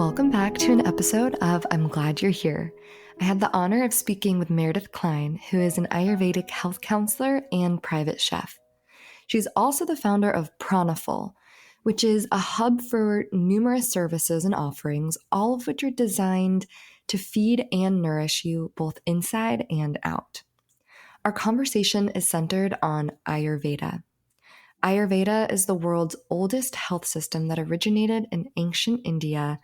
Welcome back to an episode of I'm Glad You're Here. I had the honor of speaking with Meredith Klein, who is an Ayurvedic health counselor and private chef. She's also the founder of Pranaful, which is a hub for numerous services and offerings, all of which are designed to feed and nourish you both inside and out. Our conversation is centered on Ayurveda. Ayurveda is the world's oldest health system that originated in ancient India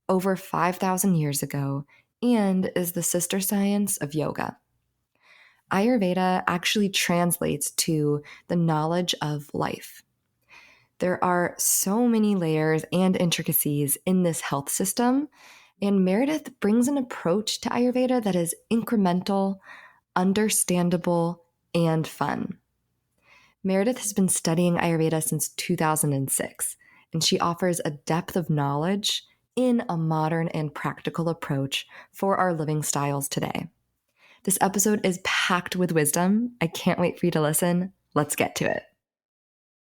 over 5,000 years ago and is the sister science of yoga. Ayurveda actually translates to the knowledge of life. There are so many layers and intricacies in this health system, and Meredith brings an approach to Ayurveda that is incremental, understandable, and fun. Meredith has been studying Ayurveda since 2006, and she offers a depth of knowledge in a modern and practical approach for our living styles today. This episode is packed with wisdom. I can't wait for you to listen. Let's get to it.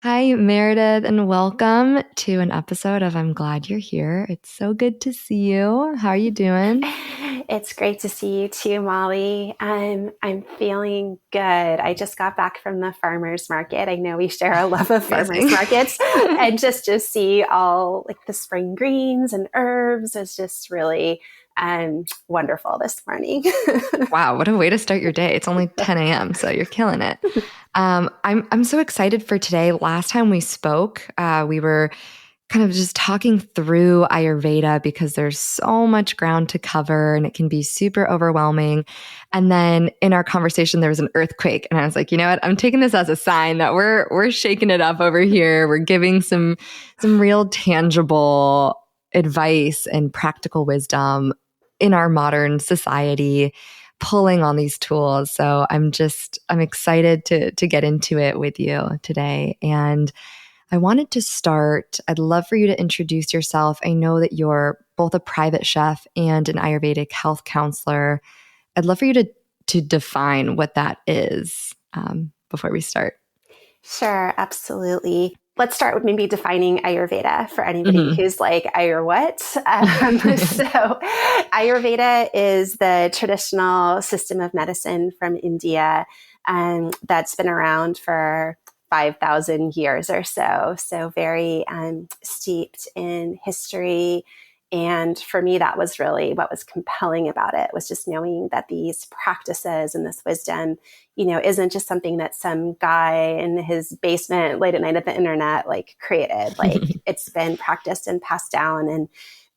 Hi, Meredith, and welcome to an episode of I'm Glad You're Here. It's so good to see you. How are you doing? It's great to see you too, Molly. I'm feeling good. I just got back from the farmers market. I know we share a love of farmers markets, and just to see all like the spring greens and herbs is just really wonderful this morning. Wow, what a way to start your day. It's only 10 a.m., so you're killing it. I'm so excited for today. Last time we spoke, we were kind of just talking through Ayurveda because there's so much ground to cover and it can be super overwhelming. And then in our conversation, there was an earthquake. And I was like, you know what? I'm taking this as a sign that we're shaking it up over here. We're giving some real tangible advice and practical wisdom in our modern society, pulling on these tools. So I'm excited to get into it with you today. And I wanted to start, I'd love for you to introduce yourself. I know that you're both a private chef and an Ayurvedic health counselor. I'd love for you to define what that is before we start. Sure, absolutely. Let's start with maybe defining Ayurveda for anybody who's like, Ayur what? So Ayurveda is the traditional system of medicine from India that's been around for 5,000 years or so. So very steeped in history. And for me, that was really what was compelling about it, was just knowing that these practices and this wisdom, isn't just something that some guy in his basement late at night at the internet created. It's been practiced and passed down. And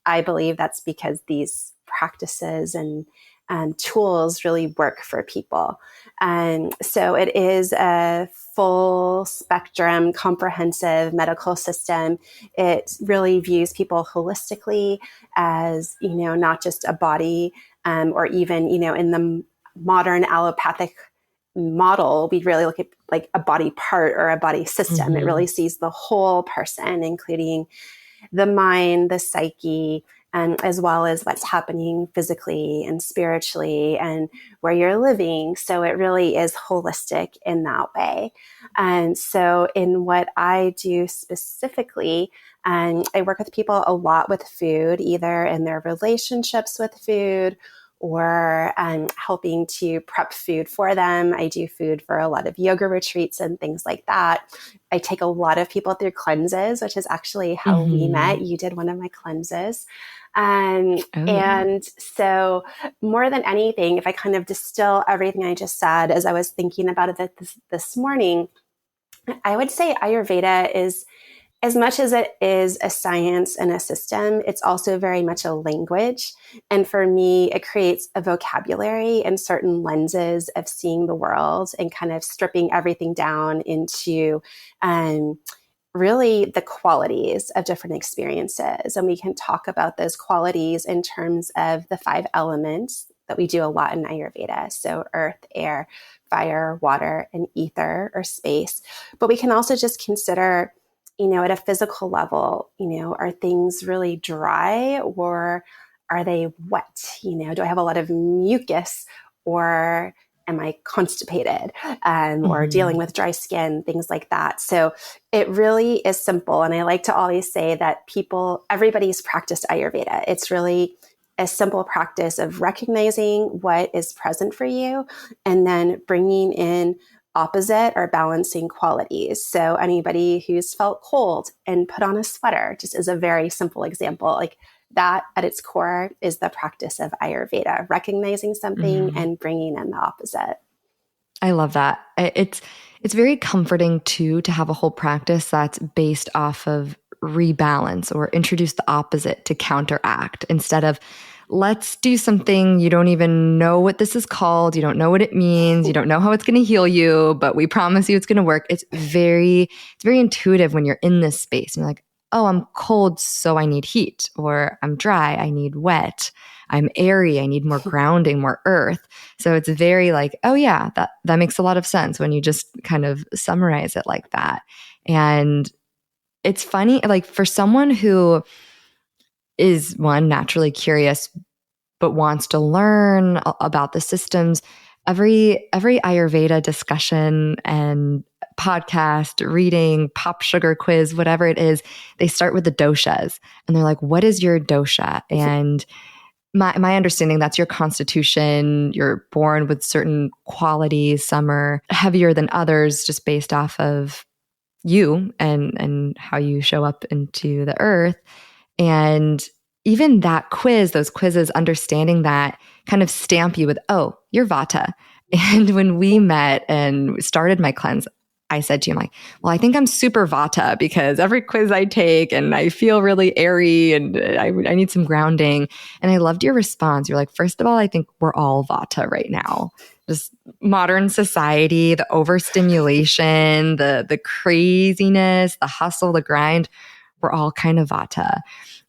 I believe that's because these practices and tools really work for people. And so it is a full spectrum, comprehensive medical system. It really views people holistically as, not just a body, or even, in the modern allopathic model, we really look at like a body part or a body system. It really sees the whole person, including the mind, the psyche, as well as what's happening physically and spiritually and where you're living. So it really is holistic in that way. And so in what I do specifically, I work with people a lot with food, either in their relationships with food or helping to prep food for them. I do food for a lot of yoga retreats and things like that. I take a lot of people through cleanses, which is actually how we met. You did one of my cleanses. And so more than anything, if I kind of distill everything I just said, as I was thinking about it this morning, I would say Ayurveda is, as much as it is a science and a system, it's also very much a language. And for me, it creates a vocabulary and certain lenses of seeing the world and kind of stripping everything down into really the qualities of different experiences. And we can talk about those qualities in terms of the 5 elements that we do a lot in Ayurveda. So earth, air, fire, water, and ether or space. But we can also just consider, at a physical level, are things really dry or are they wet? Do I have a lot of mucus or am I constipated, or dealing Mhm. with dry skin, things like that. So it really is simple. And I like to always say that everybody's practiced Ayurveda. It's really a simple practice of recognizing what is present for you and then bringing in opposite or balancing qualities. So anybody who's felt cold and put on a sweater, just as a very simple example, like that at its core is the practice of Ayurveda, recognizing something Mhm. and bringing in the opposite. I love that. It's very comforting too to have a whole practice that's based off of rebalance or introduce the opposite to counteract instead of let's do something you don't even know what this is called, you don't know what it means, you don't know how it's going to heal you, but we promise you it's going to work. It's very intuitive when you're in this space. And you're like, "Oh, I'm cold, so I need heat," or "I'm dry, I need wet." "I'm airy, I need more grounding, more earth." So it's very like, oh yeah, that makes a lot of sense when you just kind of summarize it like that. And it's funny, like for someone who is one naturally curious but wants to learn about the systems, every Ayurveda discussion and podcast, reading, pop sugar quiz, whatever it is, they start with the doshas. And they're like, what is your dosha? And my understanding, that's your constitution. You're born with certain qualities. Some are heavier than others just based off of you and how you show up into the earth. And even that quiz, those quizzes, understanding that kind of stamp you with, oh, you're Vata. And when we met and started my cleanse, I said to you, I'm like, well, I think I'm super Vata because every quiz I take and I feel really airy and I need some grounding. And I loved your response. You're like, first of all, I think we're all Vata right now. Just modern society, the overstimulation, the craziness, the hustle, the grind, we're all kind of Vata.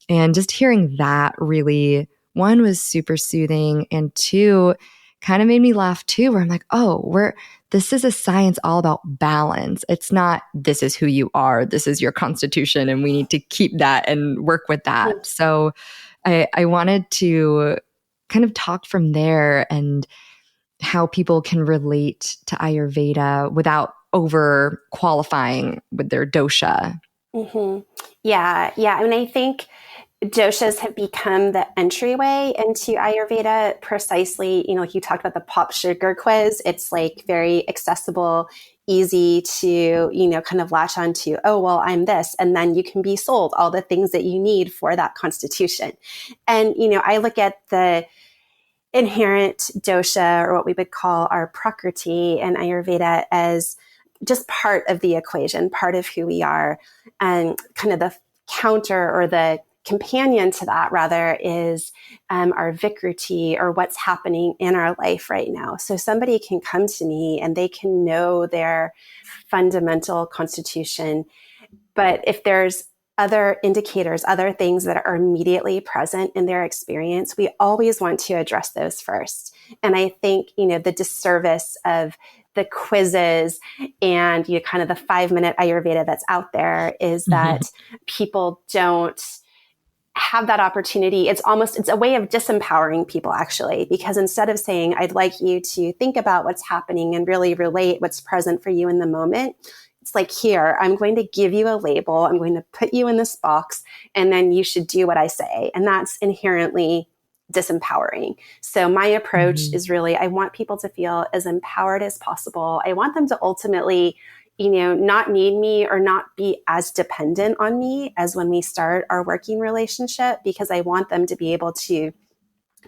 And just hearing that really, one, was super soothing, and two, kind of made me laugh too, where I'm like, oh, this is a science all about balance. It's not, this is who you are, this is your constitution, and we need to keep that and work with that. So I wanted to kind of talk from there and how people can relate to Ayurveda without over qualifying with their dosha. Mm-hmm. Yeah. I mean, I think doshas have become the entryway into Ayurveda precisely, like you talked about the pop sugar quiz. It's like very accessible, easy to, kind of latch onto, oh, well, I'm this. And then you can be sold all the things that you need for that constitution. And, I look at the inherent dosha, or what we would call our prakriti in Ayurveda, as just part of the equation, part of who we are. And kind of the counter, or the companion to that rather, is our vikruti, or what's happening in our life right now. So somebody can come to me and they can know their fundamental constitution, but if there's other indicators, other things that are immediately present in their experience, we always want to address those first. And I think, the disservice of the quizzes and kind of the 5-minute Ayurveda that's out there is that people don't have that opportunity. It's a way of disempowering people, actually, because instead of saying, I'd like you to think about what's happening and really relate what's present for you in the moment, it's like, here, I'm going to give you a label. I'm going to put you in this box, and then you should do what I say. And that's inherently disempowering. So my approach is really, I want people to feel as empowered as possible. I want them to ultimately, not need me or not be as dependent on me as when we start our working relationship, because I want them to be able to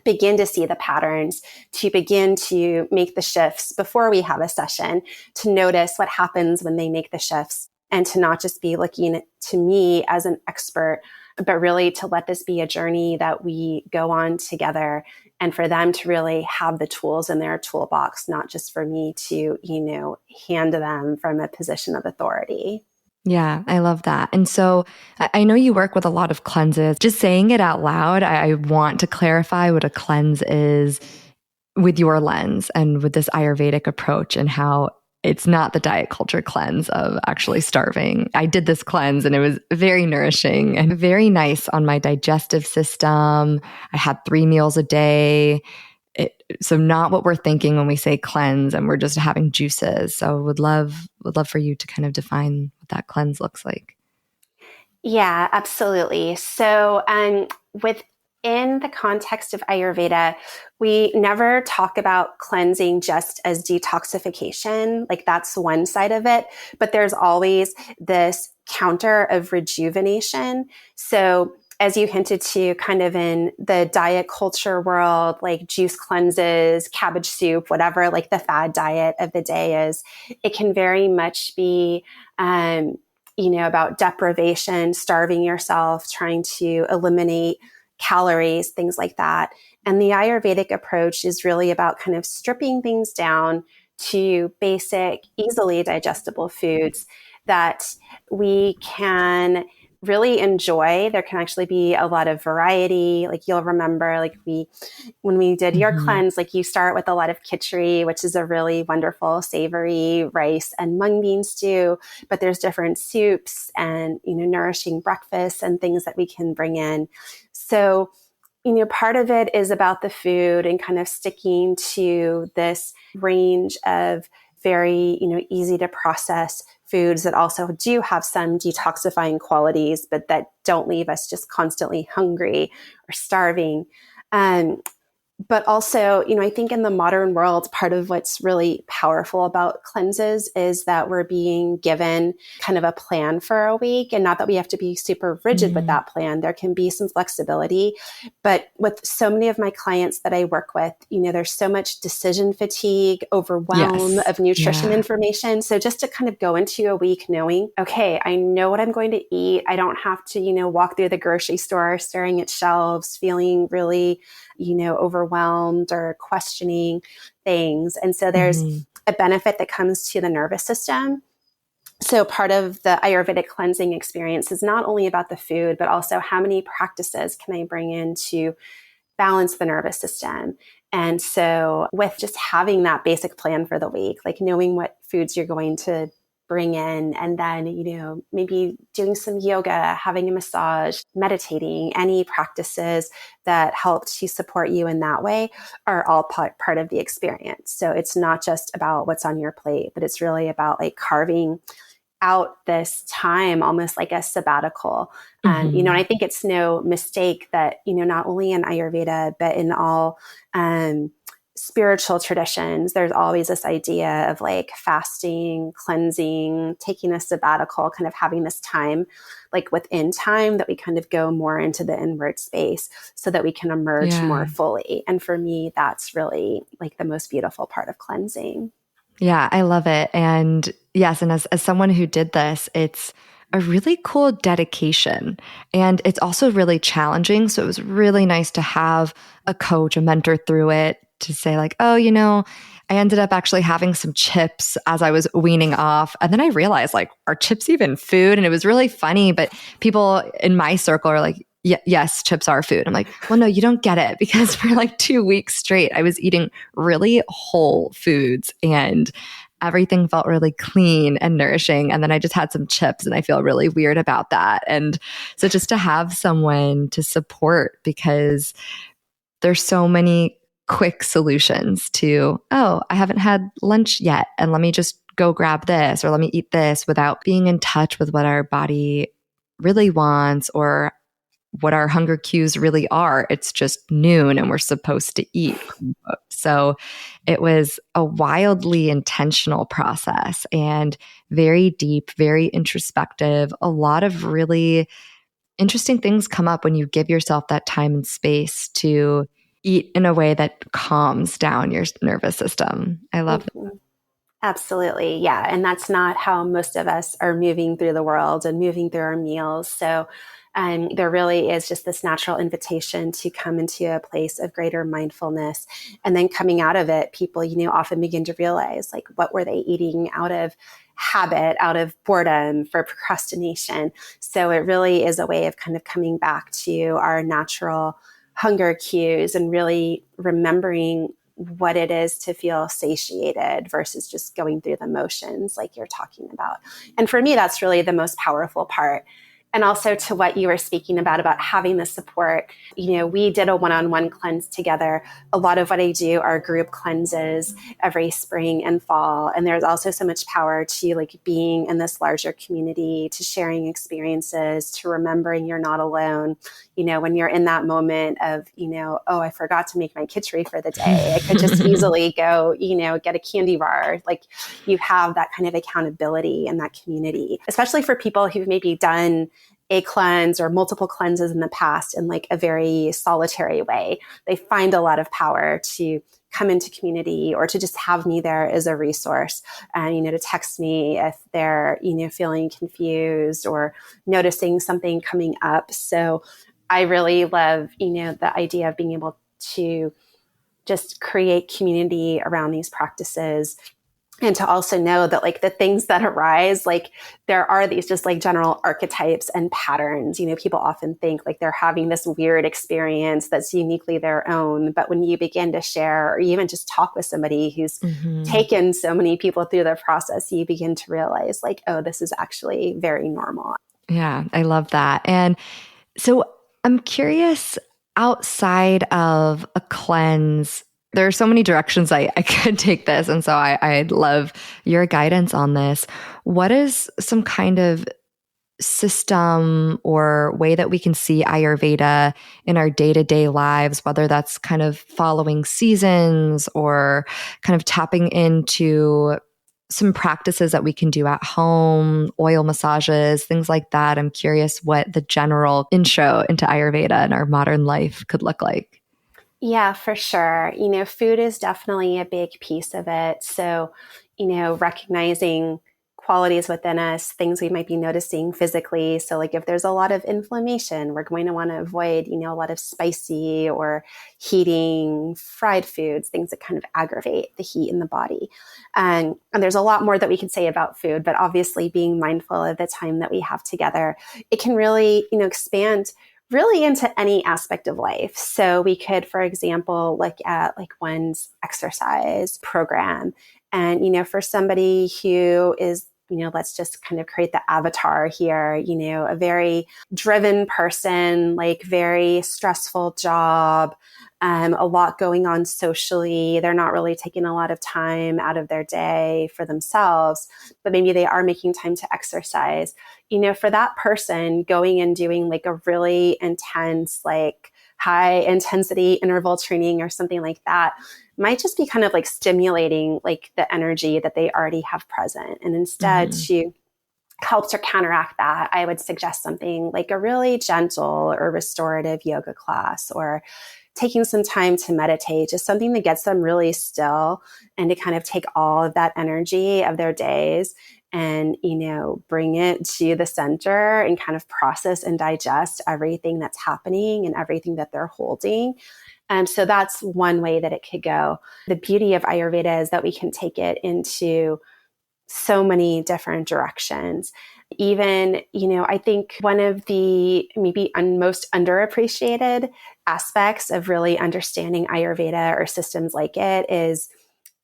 begin to see the patterns, to begin to make the shifts before we have a session, to notice what happens when they make the shifts, and to not just be looking to me as an expert, but really to let this be a journey that we go on together, and for them to really have the tools in their toolbox, not just for me to, hand them from a position of authority. Yeah, I love that. And so I know you work with a lot of cleanses. Just saying it out loud, I want to clarify what a cleanse is with your lens and with this Ayurvedic approach, and how it's not the diet culture cleanse of actually starving. I did this cleanse and it was very nourishing and very nice on my digestive system. I had 3 meals a day. So not what we're thinking when we say cleanse and we're just having juices. So would love for you to kind of define what that cleanse looks like. Yeah, absolutely. So, within the context of Ayurveda, we never talk about cleansing just as detoxification. Like that's one side of it, but there's always this counter of rejuvenation. So, as you hinted to, kind of in the diet culture world, like juice cleanses, cabbage soup, whatever, like the fad diet of the day is, it can very much be, about deprivation, starving yourself, trying to eliminate calories, things like that. And the Ayurvedic approach is really about kind of stripping things down to basic, easily digestible foods that we can really enjoy. There can actually be a lot of variety. Like you'll remember, when we did your cleanse, like you start with a lot of khichdi, which is a really wonderful savory rice and mung bean stew, but there's different soups and, nourishing breakfasts and things that we can bring in. So, part of it is about the food and kind of sticking to this range of very, easy to process foods that also do have some detoxifying qualities, but that don't leave us just constantly hungry or starving. But also, I think in the modern world, part of what's really powerful about cleanses is that we're being given kind of a plan for a week, and not that we have to be super rigid with that plan. There can be some flexibility, but with so many of my clients that I work with, there's so much decision fatigue, overwhelm of nutrition information. So just to kind of go into a week knowing, okay, I know what I'm going to eat. I don't have to, walk through the grocery store, staring at shelves, feeling really overwhelmed or questioning things. And so there's a benefit that comes to the nervous system. So part of the Ayurvedic cleansing experience is not only about the food, but also how many practices can I bring in to balance the nervous system. And so with just having that basic plan for the week, like knowing what foods you're going to bring in, and then, maybe doing some yoga, having a massage, meditating, any practices that help to support you in that way are all part of the experience. So it's not just about what's on your plate, but it's really about like carving out this time almost like a sabbatical. And I think it's no mistake that, not only in Ayurveda, but in all spiritual traditions, there's always this idea of like fasting, cleansing, taking a sabbatical, kind of having this time, like within time that we kind of go more into the inward space so that we can emerge more fully. And for me, that's really like the most beautiful part of cleansing. Yeah, I love it. And yes, and as someone who did this, it's a really cool dedication. And it's also really challenging. So it was really nice to have a coach, a mentor through it to say, like, oh, I ended up actually having some chips as I was weaning off. And then I realized, like, are chips even food? And it was really funny. But people in my circle are like, yes, chips are food. I'm like, well, no, you don't get it, because for like 2 weeks straight, I was eating really whole foods and everything felt really clean and nourishing. And then I just had some chips and I feel really weird about that. And so just to have someone to support, because there's so many quick solutions to, oh, I haven't had lunch yet, and let me just go grab this, or let me eat this, without being in touch with what our body really wants or what our hunger cues really are. It's just noon and we're supposed to eat. So it was a wildly intentional process and very deep, very introspective. A lot of really interesting things come up when you give yourself that time and space to eat in a way that calms down your nervous system. I love that. Absolutely. Yeah. And that's not how most of us are moving through the world and moving through our meals. So there really is just this natural invitation to come into a place of greater mindfulness. And then coming out of it, people, often begin to realize, like, what were they eating out of habit, out of boredom, for procrastination? So it really is a way of kind of coming back to our natural hunger cues and really remembering what it is to feel satiated versus just going through the motions like you're talking about. And for me, that's really the most powerful part. And also to what you were speaking about having the support. We did a one-on-one cleanse together. A lot of what I do are group cleanses every spring and fall. And there's also so much power to like being in this larger community, to sharing experiences, to remembering you're not alone. When you're in that moment of, oh, I forgot to make my kitchery for the day. I could just easily go, get a candy bar. Like you have that kind of accountability in that community, especially for people who've maybe done a cleanse or multiple cleanses in the past in like a very solitary way. They find a lot of power to come into community or to just have me there as a resource and, to text me if they're, feeling confused or noticing something coming up. So I really love, the idea of being able to just create community around these practices. And to also know that like the things that arise, like there are these just like general archetypes and patterns. People often think like they're having this weird experience that's uniquely their own. But when you begin to share or even just talk with somebody who's taken so many people through the process, you begin to realize like, oh, this is actually very normal. Yeah, I love that. And so I'm curious, outside of a cleanse, there are so many directions I could take this. And so I'd love your guidance on this. What is some kind of system or way that we can see Ayurveda in our day-to-day lives, whether that's kind of following seasons or kind of tapping into some practices that we can do at home, oil massages, things like that? I'm curious what the general intro into Ayurveda and our modern life could look like. Yeah, for sure. Food is definitely a big piece of it. So, recognizing qualities within us, things we might be noticing physically. So like if there's a lot of inflammation, we're going to want to avoid, a lot of spicy or heating fried foods, things that kind of aggravate the heat in the body. And there's a lot more that we could say about food, but obviously being mindful of the time that we have together, it can really, expand really into any aspect of life. So we could, for example, look at like one's exercise program. And, for somebody who is, let's just kind of create the avatar here, a very driven person, like very stressful job, a lot going on socially. They're not really taking a lot of time out of their day for themselves, but maybe they are making time to exercise. For that person, going and doing like a really intense, like high intensity interval training or something like that might just be kind of like stimulating like the energy that they already have present. And instead to help to counteract that, I would suggest something like a really gentle or restorative yoga class, or taking some time to meditate, just something that gets them really still and to kind of take all of that energy of their days and, bring it to the center and kind of process and digest everything that's happening and everything that they're holding. So that's one way that it could go. The beauty of Ayurveda is that we can take it into so many different directions. Even, I think one of the maybe most underappreciated aspects of really understanding Ayurveda or systems like it is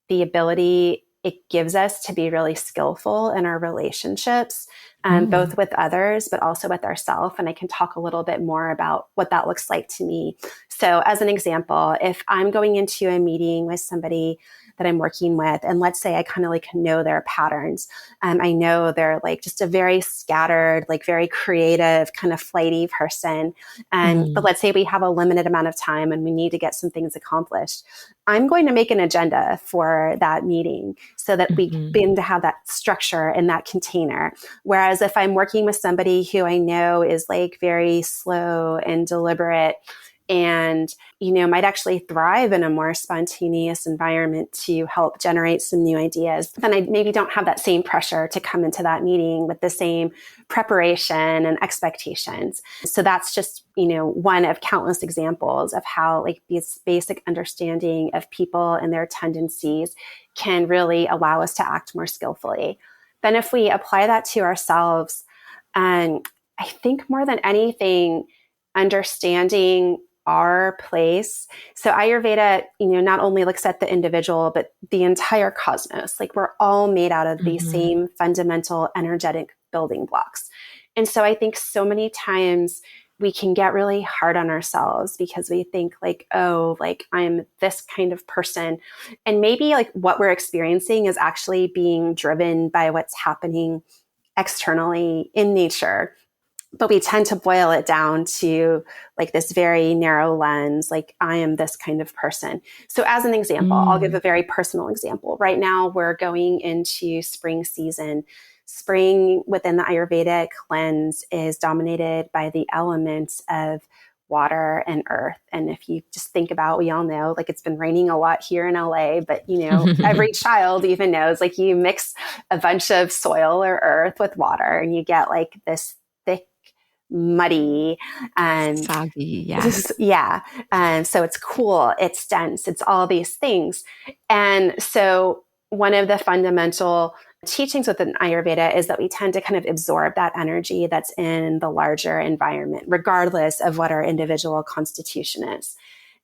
the ability it gives us to be really skillful in our relationships, both with others, but also with ourselves. And I can talk a little bit more about what that looks like to me. So as an example, if I'm going into a meeting with somebody that I'm working with, and let's say I kind of like know their patterns. I know they're like just a very scattered, like very creative, kind of flighty person. But let's say we have a limited amount of time and we need to get some things accomplished. I'm going to make an agenda for that meeting so that we begin to have that structure in that container. Whereas if I'm working with somebody who I know is like very slow and deliberate and, might actually thrive in a more spontaneous environment to help generate some new ideas, then I maybe don't have that same pressure to come into that meeting with the same preparation and expectations. So that's just, one of countless examples of how like this basic understanding of people and their tendencies can really allow us to act more skillfully. Then if we apply that to ourselves, and I think more than anything, understanding our place. So Ayurveda, not only looks at the individual, but the entire cosmos. Like we're all made out of these same fundamental energetic building blocks. And so I think so many times we can get really hard on ourselves because we think like, oh, like I'm this kind of person. And maybe like what we're experiencing is actually being driven by what's happening externally in nature. But we tend to boil it down to like this very narrow lens, like I am this kind of person. So as an example, I'll give a very personal example. Right now, we're going into spring season. Spring within the Ayurvedic lens is dominated by the elements of water and earth. And if you just think about, we all know, like it's been raining a lot here in LA, but you know, every child even knows, like you mix a bunch of soil or earth with water and you get like this thick, muddy and soggy. Yeah. So it's cool, it's dense, it's all these things. And so one of the fundamental teachings within Ayurveda is that we tend to kind of absorb that energy that's in the larger environment, regardless of what our individual constitution is.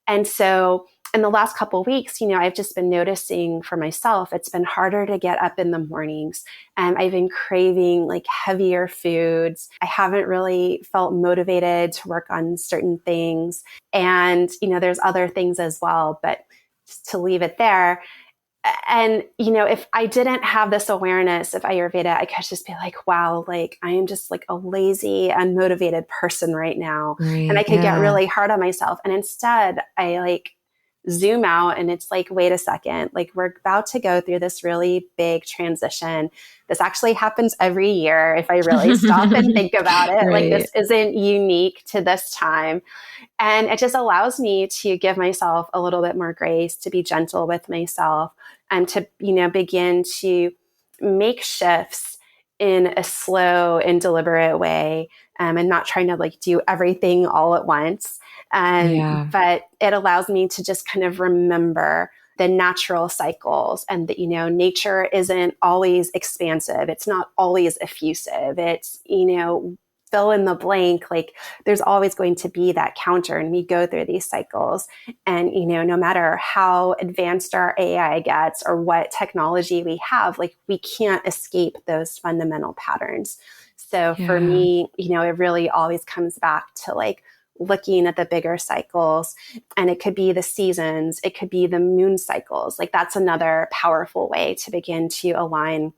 And so in the last couple of weeks, you know, I've just been noticing for myself, it's been harder to get up in the mornings. And I've been craving like heavier foods. I haven't really felt motivated to work on certain things. And, you know, there's other things as well, but just to leave it there. And, you know, if I didn't have this awareness of Ayurveda, I could just be like, wow, like I am just like a lazy, unmotivated person right now. Right, and I could get really hard on myself. And instead I like zoom out and it's like, wait a second, like we're about to go through this really big transition. This actually happens every year. If I really stop and think about it, like this isn't unique to this time. And it just allows me to give myself a little bit more grace, to be gentle with myself, and to, you know, begin to make shifts in a slow and deliberate way, and not trying to like do everything all at once. But it allows me to just kind of remember the natural cycles and that, you know, nature isn't always expansive. It's not always effusive. It's, you know, fill in the blank, like there's always going to be that counter, and we go through these cycles. And, you know, no matter how advanced our AI gets or what technology we have, like we can't escape those fundamental patterns. So for me, you know, it really always comes back to like looking at the bigger cycles, and it could be the seasons, it could be the moon cycles. Like that's another powerful way to begin to align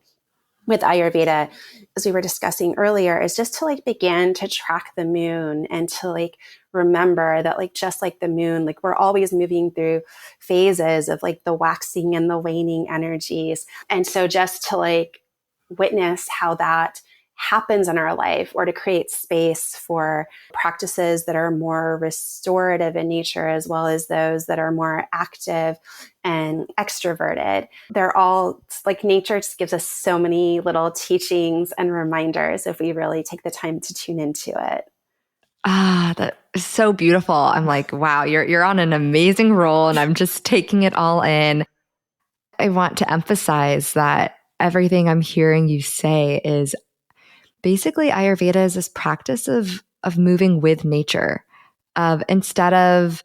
with Ayurveda, as we were discussing earlier, is just to like begin to track the moon and to like remember that like just like the moon, like we're always moving through phases of like the waxing and the waning energies. And so just to like witness how that happens in our life, or to create space for practices that are more restorative in nature, as well as those that are more active and extroverted. They're all like, nature just gives us so many little teachings and reminders if we really take the time to tune into it. That is so beautiful. I'm like, wow, you're on an amazing roll, and I'm just taking it all in. I want to emphasize that everything I'm hearing you say is basically Ayurveda is this practice of moving with nature, of instead of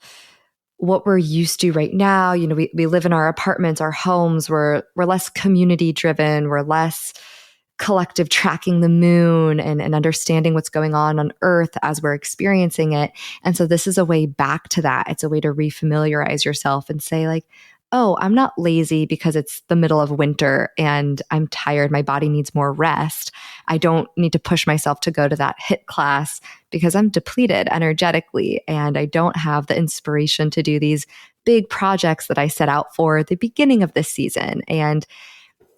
what we're used to right now. You know, we live in our apartments, our homes, we're less community driven, we're less collective tracking the moon and understanding what's going on earth as we're experiencing it. And so this is a way back to that. It's a way to refamiliarize yourself and say like, oh, I'm not lazy because it's the middle of winter and I'm tired. My body needs more rest. I don't need to push myself to go to that HIIT class because I'm depleted energetically and I don't have the inspiration to do these big projects that I set out for at the beginning of this season. And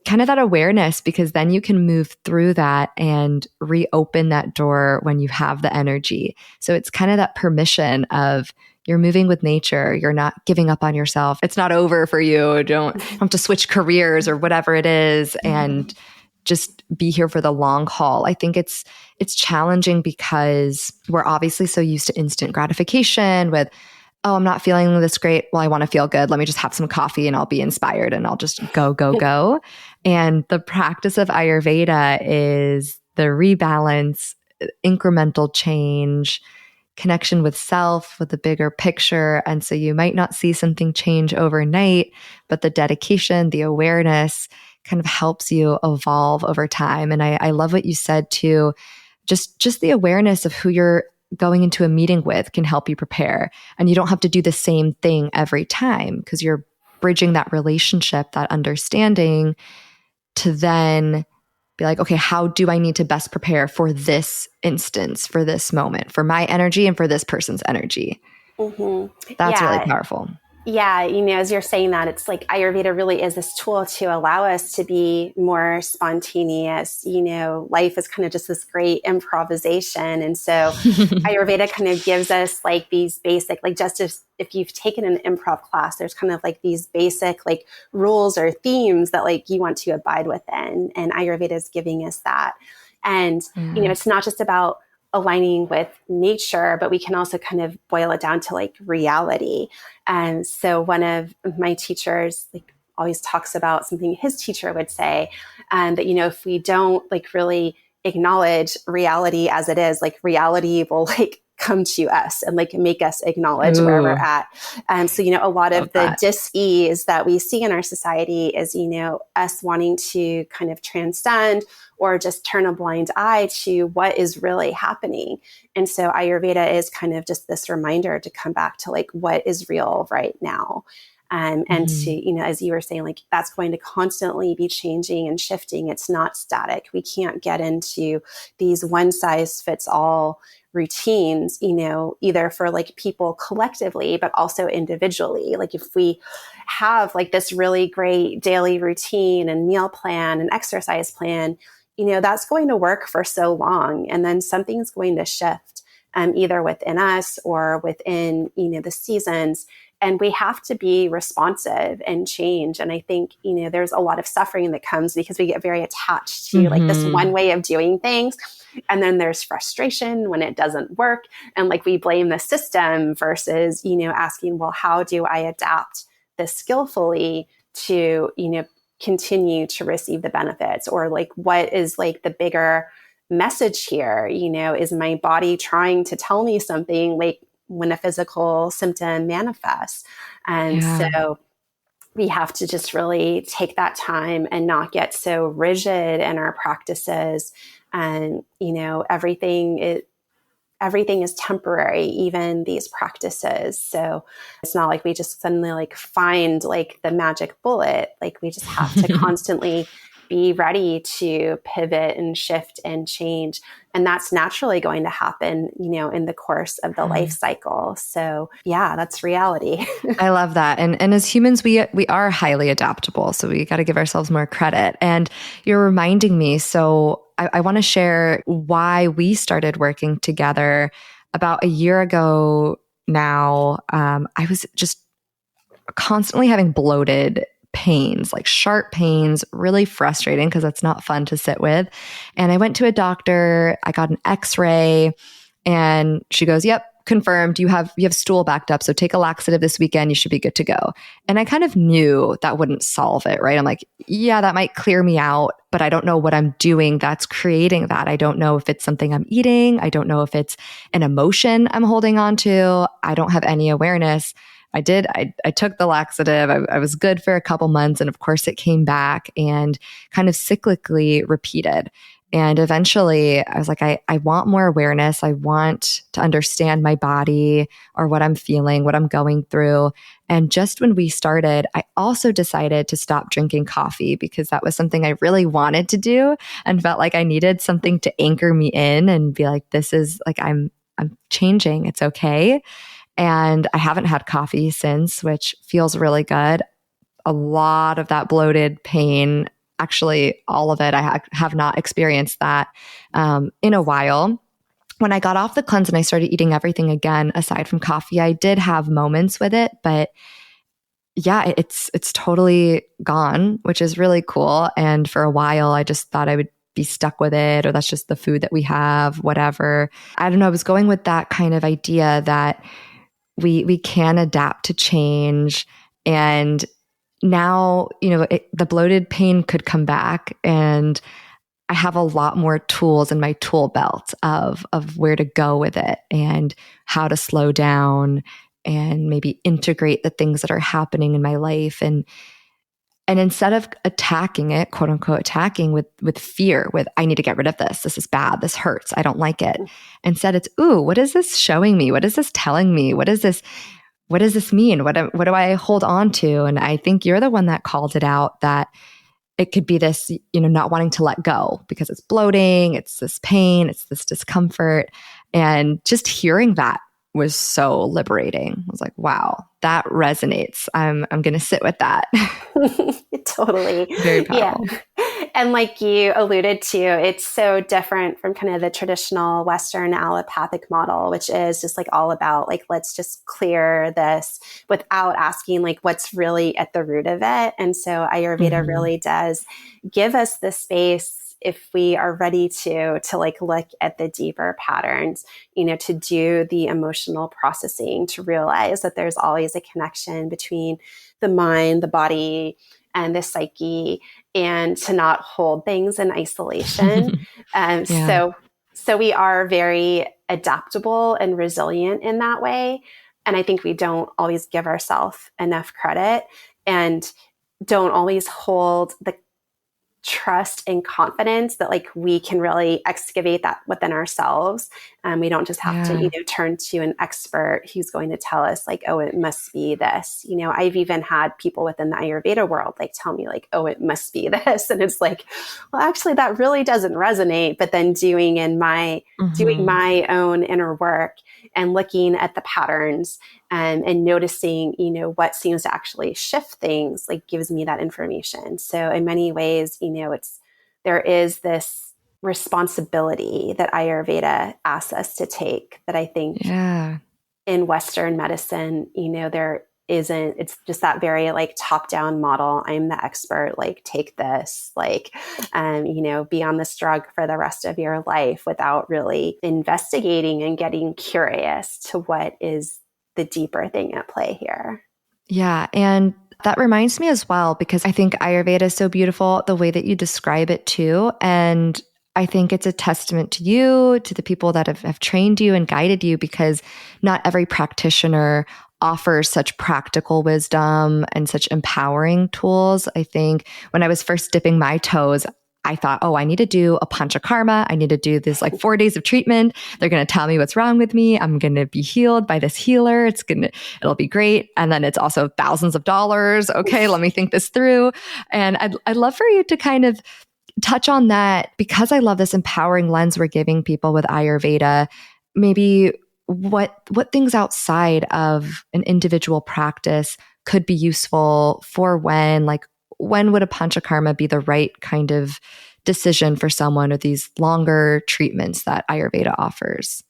kind of that awareness, because then you can move through that and reopen that door when you have the energy. So it's kind of that permission of you're moving with nature. You're not giving up on yourself. It's not over for you. You don't have to switch careers or whatever it is, and just be here for the long haul. I think it's challenging because we're obviously so used to instant gratification with, oh, I'm not feeling this great. Well, I want to feel good. Let me just have some coffee and I'll be inspired and I'll just go, go, go. And the practice of Ayurveda is the rebalance, incremental change, connection with self, with the bigger picture. And so you might not see something change overnight, but the dedication, the awareness kind of helps you evolve over time. And I love what you said too, just the awareness of who you're going into a meeting with can help you prepare. And you don't have to do the same thing every time because you're bridging that relationship, that understanding to then be like, okay, how do I need to best prepare for this instance, for this moment, for my energy and for this person's energy? That's really Yeah. powerful. Yeah, as you're saying that, it's like Ayurveda really is this tool to allow us to be more spontaneous. Life is kind of just this great improvisation. And so Ayurveda kind of gives us like these basic, like just if you've taken an improv class, there's kind of like these basic like rules or themes that like you want to abide within. And Ayurveda is giving us that. And, it's not just about aligning with nature, but we can also kind of boil it down to like reality. And so one of my teachers like always talks about something his teacher would say, that, if we don't like really acknowledge reality as it is, like reality will like come to us and like make us acknowledge where we're at. And so, a lot of the dis-ease that we see in our society is, us wanting to kind of transcend or just turn a blind eye to what is really happening. And so Ayurveda is kind of just this reminder to come back to like what is real right now. And to, as you were saying, like that's going to constantly be changing and shifting. It's not static. We can't get into these one size fits all routines, either for like people collectively, but also individually. Like if we have like this really great daily routine and meal plan and exercise plan, that's going to work for so long. And then something's going to shift, either within us or within, the seasons. And we have to be responsive and change. And I think, there's a lot of suffering that comes because we get very attached to like this one way of doing things. And then there's frustration when it doesn't work. And like we blame the system versus, asking, well, how do I adapt this skillfully to, continue to receive the benefits? Or like, what is like the bigger message here? Is my body trying to tell me something like when a physical symptom manifests? And so we have to just really take that time and not get so rigid in our practices. And, everything is temporary, even these practices. So it's not like we just suddenly like find like the magic bullet. Like we just have to constantly be ready to pivot and shift and change. And that's naturally going to happen, in the course of the life cycle. So yeah, that's reality. I love that. And as humans, we are highly adaptable. So we got to give ourselves more credit. And you're reminding me. So I want to share why we started working together about a year ago now. I was just constantly having bloated pains, like sharp pains, really frustrating because that's not fun to sit with. And I went to a doctor, I got an x-ray, and she goes, "Yep, confirmed. You have stool backed up. So take a laxative this weekend. You should be good to go." And I kind of knew that wouldn't solve it, right? I'm like, yeah, that might clear me out, but I don't know what I'm doing that's creating that. I don't know if it's something I'm eating. I don't know if it's an emotion I'm holding on to. I don't have any awareness. I took the laxative. I was good for a couple months. And of course it came back and kind of cyclically repeated. And eventually I was like, I want more awareness. I want to understand my body or what I'm feeling, what I'm going through. And just when we started, I also decided to stop drinking coffee because that was something I really wanted to do and felt like I needed something to anchor me in and be like, this is like, I'm changing. It's okay. And I haven't had coffee since, which feels really good. A lot of that bloated pain, actually all of it, I have not experienced that in a while. When I got off the cleanse and I started eating everything again, aside from coffee, I did have moments with it, but yeah, it's totally gone, which is really cool. And for a while, I just thought I would be stuck with it, or that's just the food that we have, whatever. I don't know. I was going with that kind of idea that we can adapt to change. And now, the bloated pain could come back, and I have a lot more tools in my tool belt of where to go with it and how to slow down and maybe integrate the things that are happening in my life. And And instead of attacking it, quote unquote, attacking with fear, with, I need to get rid of this. This is bad. This hurts. I don't like it. Instead, it's, ooh, what is this showing me? What is this telling me? What does this mean? What do I hold on to? And I think you're the one that called it out, that it could be this, not wanting to let go because it's bloating, it's this pain, it's this discomfort. And just hearing that was so liberating. I was like, wow, that resonates. I'm going to sit with that. Totally. Very powerful. Yeah. And like you alluded to, it's so different from kind of the traditional Western allopathic model, which is just like all about like, let's just clear this without asking like what's really at the root of it. And so Ayurveda really does give us the space, if we are ready to like look at the deeper patterns, to do the emotional processing, to realize that there's always a connection between the mind, the body, and the psyche, and to not hold things in isolation. So we are very adaptable and resilient in that way. And I think we don't always give ourselves enough credit, and don't always hold the trust and confidence that like we can really excavate that within ourselves. We don't just have to, turn to an expert who's going to tell us like, oh, it must be this. I've even had people within the Ayurveda world like tell me like, oh, it must be this. And it's like, well, actually that really doesn't resonate. But then doing my own inner work and looking at the patterns and noticing, what seems to actually shift things, like gives me that information. So in many ways, there is this responsibility that Ayurveda asks us to take that I think in Western medicine, there isn't. It's just that very like top-down model. I'm the expert, like take this, like, be on this drug for the rest of your life without really investigating and getting curious to what is the deeper thing at play here. Yeah. And that reminds me as well, because I think Ayurveda is so beautiful, the way that you describe it too. And I think it's a testament to you, to the people that have trained you and guided you, because not every practitioner offers such practical wisdom and such empowering tools. I think when I was first dipping my toes, I thought, oh, I need to do a panchakarma. I need to do this like 4 days of treatment. They're going to tell me what's wrong with me. I'm going to be healed by this healer. It'll be great. And then it's also thousands of dollars. Okay, let me think this through. And I'd love for you to kind of touch on that, because I love this empowering lens we're giving people with Ayurveda. Maybe what things outside of an individual practice could be useful for when would a panchakarma be the right kind of decision for someone with these longer treatments that Ayurveda offers?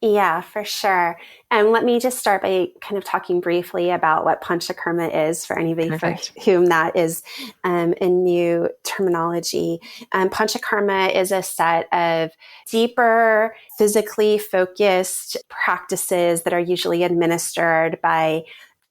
Yeah, for sure. And let me just start by kind of talking briefly about what panchakarma is for anybody for whom that is a new terminology. Panchakarma is a set of deeper, physically focused practices that are usually administered by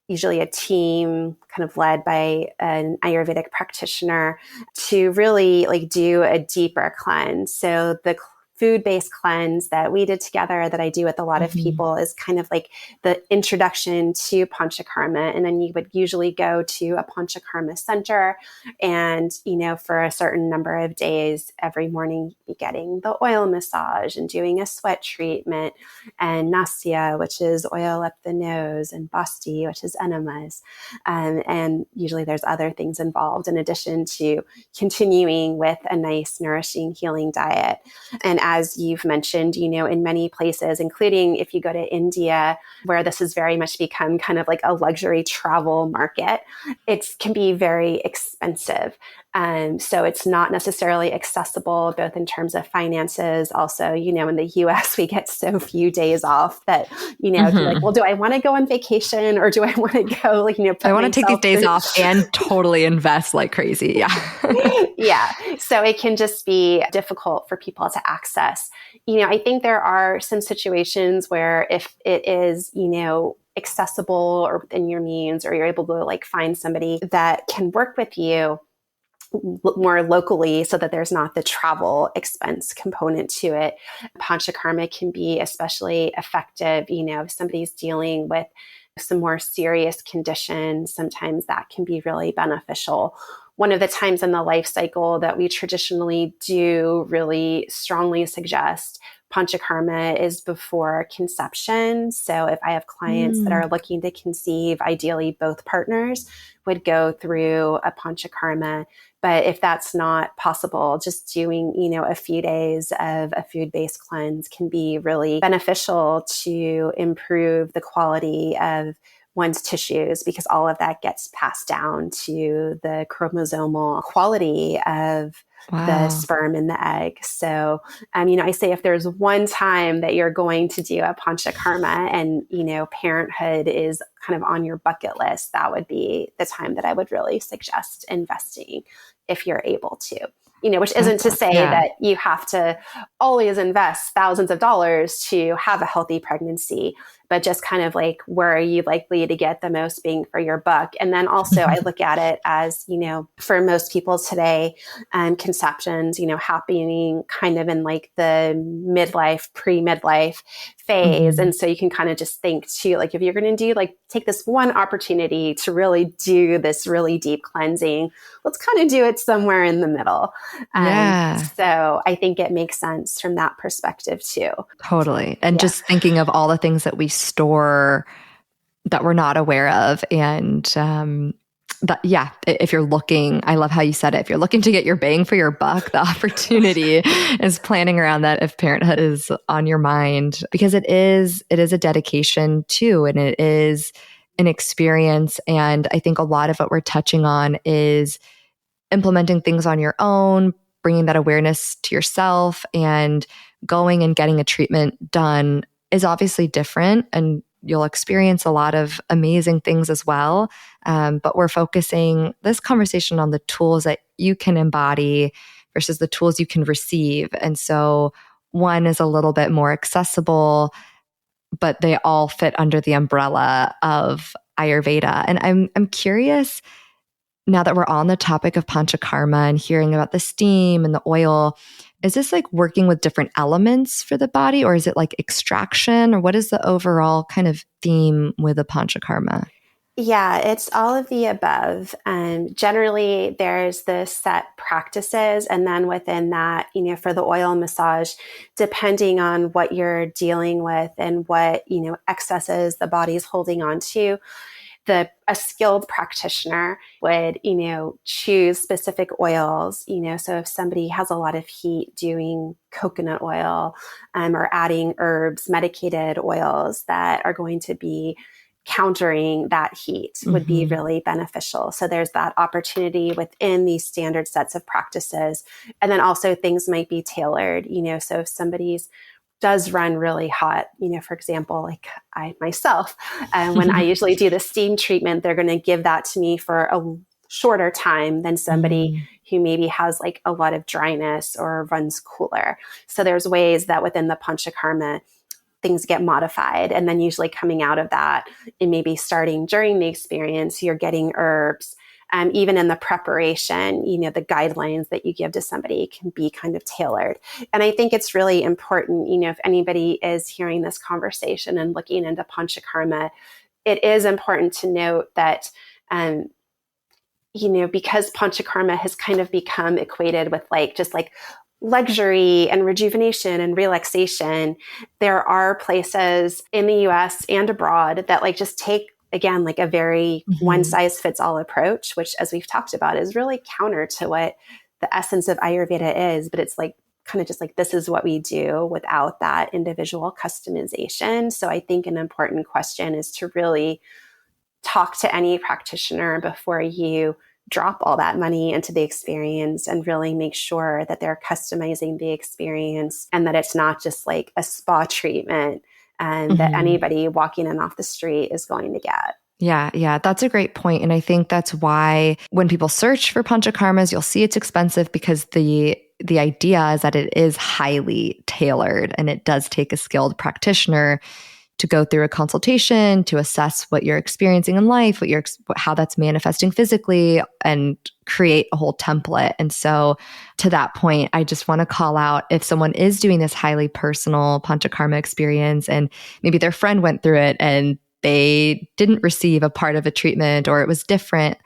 usually a team kind of led by an Ayurvedic practitioner to really like do a deeper cleanse. So the food-based cleanse that we did together, that I do with a lot of people, is kind of like the introduction to panchakarma. And then you would usually go to a panchakarma center and, for a certain number of days every morning, be getting the oil massage and doing a sweat treatment, and nasya, which is oil up the nose, and basti, which is enemas. And usually there's other things involved in addition to continuing with a nice, nourishing, healing diet. And as you've mentioned, in many places, including if you go to India, where this has very much become kind of like a luxury travel market, it can be very expensive. So it's not necessarily accessible, both in terms of finances. Also, in the US, we get so few days off that, you're like, well, do I want to go on vacation, or do I want to go, I want to take these days off and totally invest like crazy. Yeah. Yeah. So it can just be difficult for people to access. I think there are some situations where if it is, accessible or within your means, or you're able to like find somebody that can work with you, more locally so that there's not the travel expense component to it. Panchakarma can be especially effective, if somebody's dealing with some more serious conditions. Sometimes that can be really beneficial. One of the times in the life cycle that we traditionally do really strongly suggest Panchakarma is before conception. So if I have clients that are looking to conceive, ideally both partners would go through a Panchakarma. But if that's not possible, just doing, a few days of a food-based cleanse can be really beneficial to improve the quality of one's tissues, because all of that gets passed down to the chromosomal quality of the sperm and the egg. So, I say if there's one time that you're going to do a panchakarma and, parenthood is kind of on your bucket list, that would be the time that I would really suggest investing if you're able to. Which isn't to say that you have to always invest thousands of dollars to have a healthy pregnancy, but just kind of like, where are you likely to get the most bang for your buck? And then also I look at it as, for most people today, conceptions, happening kind of in like the midlife, pre-midlife phase. And so you can kind of just think too, like if you're going to do take this one opportunity to really do this really deep cleansing, let's kind of do it somewhere in the middle. So I think it makes sense from that perspective too. Totally. And just thinking of all the things that we store that we're not aware of. And if you're looking, I love how you said it, if you're looking to get your bang for your buck, the opportunity is planning around that if parenthood is on your mind, because it is a dedication too. And it is an experience. And I think a lot of what we're touching on is implementing things on your own, bringing that awareness to yourself, and going and getting a treatment done is obviously different, and you'll experience a lot of amazing things as well. But we're focusing this conversation on the tools that you can embody versus the tools you can receive. And so one is a little bit more accessible, but they all fit under the umbrella of Ayurveda. And I'm curious, now that we're on the topic of panchakarma and hearing about the steam and the oil, is this like working with different elements for the body, or is it like extraction, or what is the overall kind of theme with the panchakarma? Yeah, it's all of the above. Generally, there's the set practices. And then within that, for the oil massage, depending on what you're dealing with and what, excesses the body's holding on to, a skilled practitioner would, choose specific oils, so if somebody has a lot of heat, doing coconut oil, or adding herbs, medicated oils that are going to be countering that heat would be really beneficial. So there's that opportunity within these standard sets of practices. And then also things might be tailored, so if somebody's does run really hot, for example, like I myself, when I usually do the steam treatment, they're going to give that to me for a shorter time than somebody who maybe has like a lot of dryness or runs cooler. So there's ways that within the panchakarma, things get modified. And then usually coming out of that, and maybe starting during the experience, you're getting herbs. Even in the preparation, the guidelines that you give to somebody can be kind of tailored. And I think it's really important, if anybody is hearing this conversation and looking into panchakarma, it is important to note that, because panchakarma has kind of become equated with just luxury and rejuvenation and relaxation, there are places in the US and abroad that just take, again, a very one size fits all approach, which, as we've talked about, is really counter to what the essence of Ayurveda is. But it's kind of just this is what we do without that individual customization. So I think an important question is to really talk to any practitioner before you drop all that money into the experience, and really make sure that they're customizing the experience and that it's not just like a spa treatment and that anybody walking in off the street is going to get. Yeah, that's a great point. And I think that's why when people search for panchakarmas, you'll see it's expensive, because the idea is that it is highly tailored and it does take a skilled practitioner to go through a consultation to assess what you're experiencing in life, how that's manifesting physically, and create a whole template. And so to that point, I just want to call out, if someone is doing this highly personal panchakarma experience and maybe their friend went through it and they didn't receive a part of a treatment or it was different,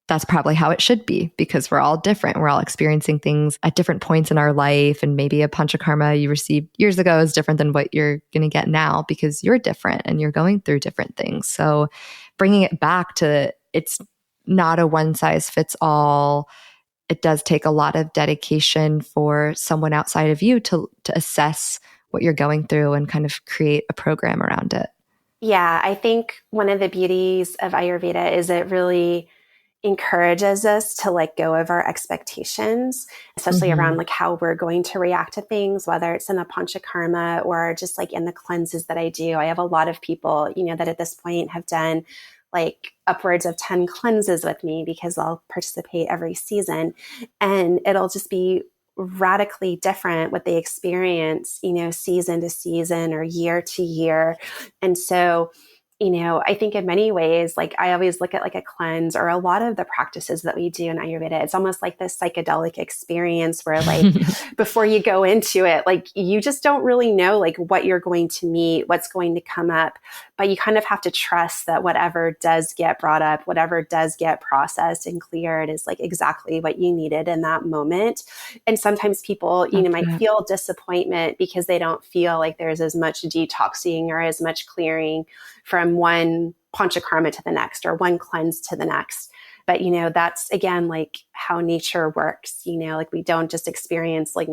that's probably how it should be, because we're all different. We're all experiencing things at different points in our life. And maybe a panchakarma you received years ago is different than what you're going to get now because you're different and you're going through different things. So bringing it back to, it's not a one size fits all. It does take a lot of dedication for someone outside of you to assess what you're going through and kind of create a program around it. Yeah, I think one of the beauties of Ayurveda is it really encourages us to let go of our expectations, especially around like how we're going to react to things, whether it's in a panchakarma or just like in the cleanses that I do. I have a lot of people, that at this point have done like upwards of 10 cleanses with me because I'll participate every season, and it'll just be radically different what they experience, season to season or year to year. And so I think in many ways, like I always look at like a cleanse or a lot of the practices that we do in Ayurveda, it's almost like this psychedelic experience where like before you go into it, like you just don't really know like what you're going to meet, what's going to come up, but you kind of have to trust that whatever does get brought up, whatever does get processed and cleared is like exactly what you needed in that moment. And sometimes people, might feel disappointment because they don't feel like there's as much detoxing or as much clearing from one panchakarma to the next or one cleanse to the next. But, that's again, like how nature works, like we don't just experience like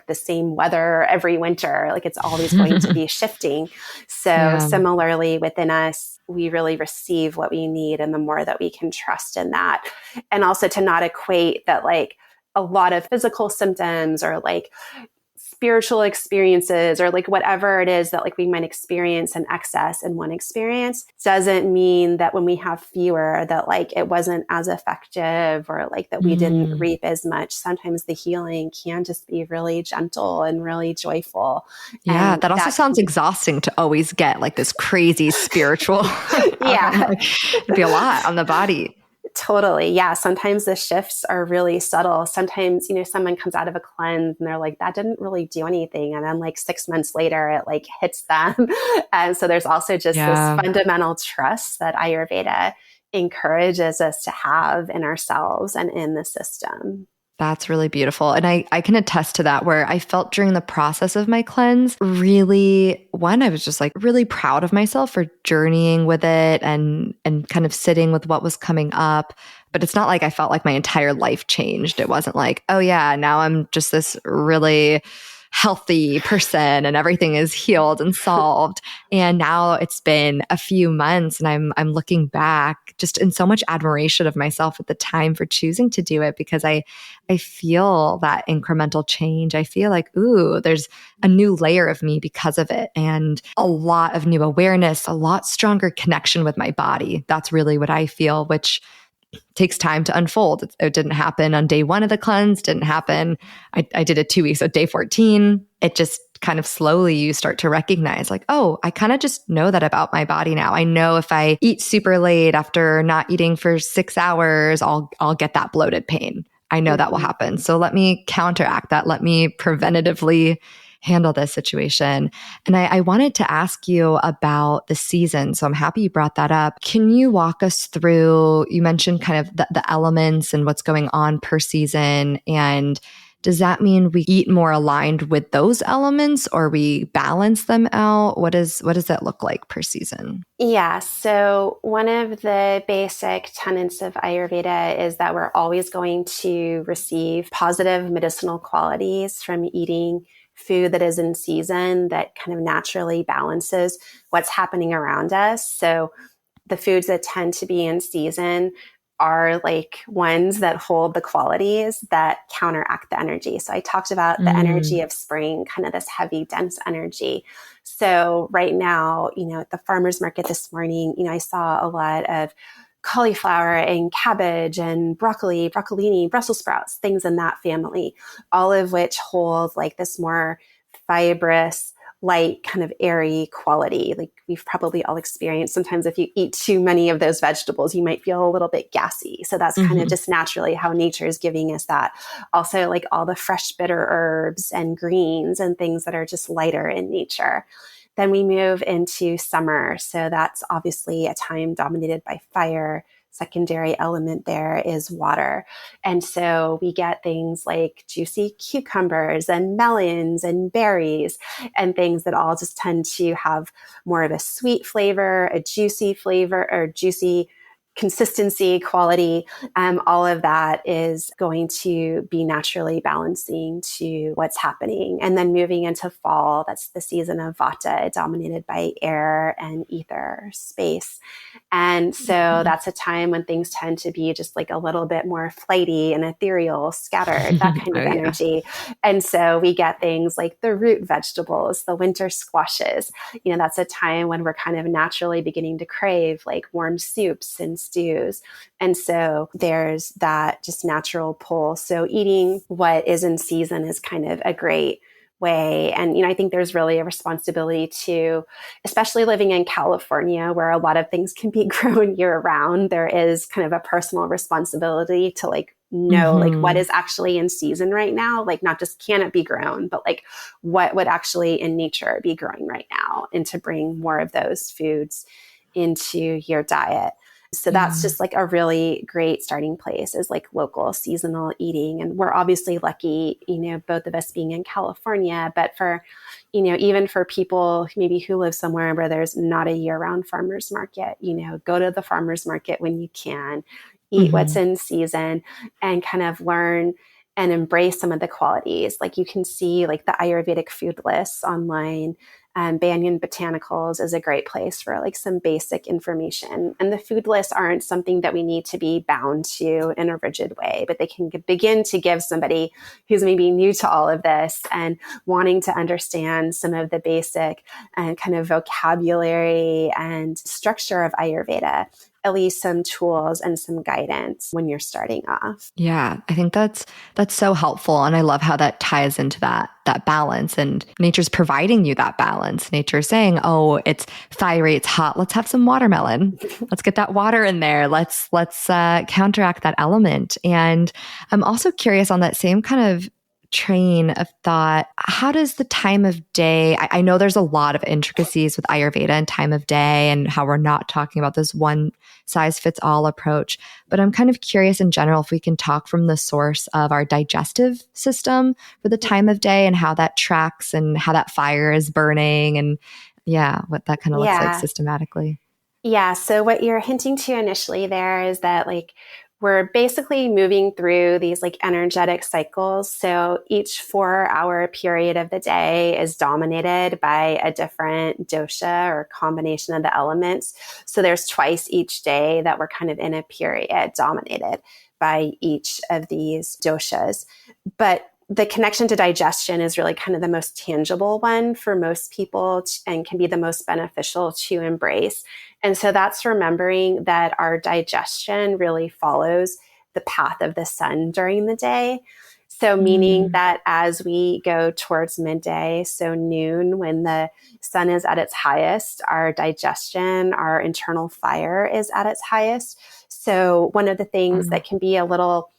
the same weather every winter, like it's always going to be shifting. So similarly within us, we really receive what we need, and the more that we can trust in that. And also to not equate that like a lot of physical symptoms or like spiritual experiences or like whatever it is that like we might experience in excess in one experience doesn't mean that when we have fewer that like it wasn't as effective or like that we didn't reap as much. Sometimes the healing can just be really gentle and really joyful. Yeah, and that also sounds exhausting to always get like this crazy spiritual. Yeah. It'd be a lot on the body. Totally. Yeah. Sometimes the shifts are really subtle. Sometimes, someone comes out of a cleanse and they're like, that didn't really do anything. And then like 6 months later, it like hits them. And so there's also just this fundamental trust that Ayurveda encourages us to have in ourselves and in the system. That's really beautiful. And I can attest to that, where I felt during the process of my cleanse, really, I was just like really proud of myself for journeying with it and kind of sitting with what was coming up. But it's not like I felt like my entire life changed. It wasn't like, oh yeah, now I'm just this really healthy person and everything is healed and solved. And now it's been a few months and I'm looking back just in so much admiration of myself at the time for choosing to do it, because I feel that incremental change. I feel like, ooh, there's a new layer of me because of it, and a lot of new awareness, a lot stronger connection with my body. That's really what I feel, which takes time to unfold. It didn't happen on day 1 of the cleanse, didn't happen. I did it 2 weeks, so day 14, it just kind of slowly you start to recognize like, oh, I kind of just know that about my body now. I know if I eat super late after not eating for 6 hours, I'll get that bloated pain. I know that will happen. So let me counteract that. Let me preventatively handle this situation. And I wanted to ask you about the season. So I'm happy you brought that up. Can you walk us through, you mentioned kind of the elements and what's going on per season. And does that mean we eat more aligned with those elements or we balance them out? What does that look like per season? Yeah. So one of the basic tenets of Ayurveda is that we're always going to receive positive medicinal qualities from eating food that is in season that kind of naturally balances what's happening around us. So the foods that tend to be in season are like ones that hold the qualities that counteract the energy. So I talked about the energy of spring, kind of this heavy, dense energy. So right now, at the farmer's market this morning, I saw a lot of cauliflower and cabbage and broccoli, broccolini, Brussels sprouts, things in that family, all of which hold like this more fibrous, light, kind of airy quality. Like we've probably all experienced sometimes if you eat too many of those vegetables, you might feel a little bit gassy. So that's kind of just naturally how nature is giving us that. Also, like all the fresh bitter herbs and greens and things that are just lighter in nature. Then we move into summer. So that's obviously a time dominated by fire. Secondary element there is water. And so we get things like juicy cucumbers and melons and berries and things that all just tend to have more of a sweet flavor, a juicy flavor, or juicy consistency, quality. All of that is going to be naturally balancing to what's happening. And then moving into fall, that's the season of Vata, dominated by air and ether, space. And so that's a time when things tend to be just like a little bit more flighty and ethereal, scattered, that kind of energy. And so we get things like the root vegetables, the winter squashes. That's a time when we're kind of naturally beginning to crave like warm soups and stews. And so there's that just natural pull. So eating what is in season is kind of a great way. And, I think there's really a responsibility to, especially living in California, where a lot of things can be grown year round, there is kind of a personal responsibility to like know like what is actually in season right now, like not just can it be grown, but like what would actually in nature be growing right now, and to bring more of those foods into your diet. So that's just like a really great starting place, is like local seasonal eating. And we're obviously lucky, both of us being in California, but for, even for people maybe who live somewhere where there's not a year-round farmer's market, go to the farmer's market when you can, eat what's in season, and kind of learn and embrace some of the qualities. Like you can see like the Ayurvedic food lists online. Banyan Botanicals is a great place for like some basic information. And the food lists aren't something that we need to be bound to in a rigid way, but they can begin to give somebody who's maybe new to all of this and wanting to understand some of the basic and kind of vocabulary and structure of Ayurveda, at least some tools and some guidance when you're starting off. Yeah, I think that's so helpful. And I love how that ties into that balance, and nature's providing you that balance. Nature's saying, oh, it's fiery, it's hot. Let's have some watermelon. Let's get that water in there. Let's counteract that element. And I'm also curious on that same kind of train of thought. How does the time of day, I know there's a lot of intricacies with Ayurveda and time of day and how we're not talking about this one size fits all approach, but I'm kind of curious in general if we can talk from the source of our digestive system for the time of day and how that tracks and how that fire is burning, and what that kind of looks like systematically. Yeah. So what you're hinting to initially there is that like we're basically moving through these like energetic cycles. So each 4-hour period of the day is dominated by a different dosha or combination of the elements. So there's twice each day that we're kind of in a period dominated by each of these doshas. But the connection to digestion is really kind of the most tangible one for most people and can be the most beneficial to embrace. And so that's remembering that our digestion really follows the path of the sun during the day. So meaning that as we go towards midday, so noon, when the sun is at its highest, our digestion, our internal fire is at its highest. So one of the things that can be a little